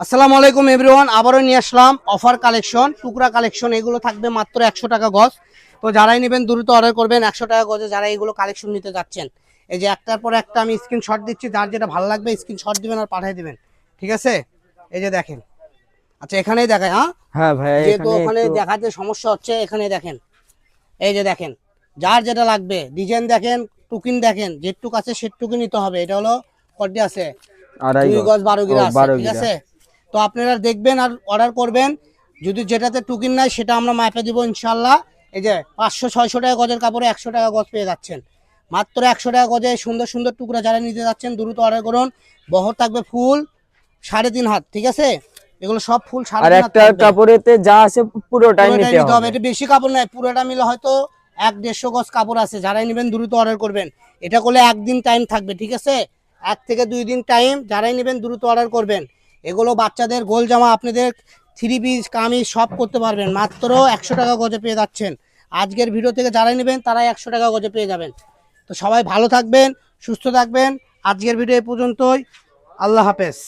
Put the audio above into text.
আসসালামু আলাইকুম এভরিওয়ান, আবারও নিয়ে আসলাম অফার কালেকশন, টুকরা কালেকশন। এগুলো থাকবে মাত্র 100 টাকা গজ। তো যারাই নেবেন দ্রুত অর্ডার করবেন 100 টাকা গজে, যারা এগুলো কালেকশন নিতে যাচ্ছেন। এই যে একটার পর একটা আমি স্ক্রিনশট দিচ্ছি, যার যেটা ভালো লাগবে স্ক্রিনশট দিবেন আর পাঠিয়ে দিবেন, ঠিক আছে? এই যে দেখেন, আচ্ছা এখানেই দেখায়, হ্যাঁ হ্যাঁ ভাই, যেহেতু এখানে ওখানে একটু দেখাতে সমস্যা হচ্ছে, এখানে দেখেন। এই যে দেখেন, যার যেটা লাগবে ডিজাইন দেখেন, টুকিন দেখেন, যেটুক আছে সেটুকু নিতে হবে। এটা হলো কটি আছে, আড়াই 2 গজ। গজ 12 ও, গিরা আছে, 12 ঠিক গিরা। আছে? তো আপনারা দেখবেন আর অর্ডার করবেন। যদি যেটাতে টুকিন নাই সেটা আমরা মাপে দিব ইনশাল্লাহ। এই যে 500-600 টাকা গজের কাপড়ে 100 টাকা গজ পেয়ে যাচ্ছেন। মাত্র 100 টাকা গজে সুন্দর সুন্দর টুকরা যারা নিতে যাচ্ছেন দ্রুত অর্ডার করুন। বহর থাকবে ফুল 3.5 হাত, ঠিক আছে? এগুলো সব ফুল আর 3.5 হাত একটা থাকবে। কাপড়েতে যা আছে পুরোটাই পুরোটাই নিতে নিতে হবে, হবে। এটা বেশি কাপড় নাই, পুরোটা মিলে হয়তো 1-150 গজ কাপড় আছে। যারাই নেবেন দ্রুত অর্ডার করবেন। এটা করলে একদিন টাইম থাকবে, ঠিক আছে? 1 থেকে 2 দিন টাইম, যারাই নেবেন দ্রুত অর্ডার করবেন। এগুলো বাচ্চাদের গোল জামা, আপনাদের 3 পিস কামিজ সব করতে পারবেন। মাত্র 100 টাকা গজে পেয়ে যাচ্ছেন। আজকের ভিডিও থেকে যারাই নেবেন তারাই 100 টাকা গজে পেয়ে যাবেন। তো সবাই ভালো থাকবেন, সুস্থ থাকবেন। আজকের ভিডিও এই পর্যন্তই। আল্লাহ হাফেজ।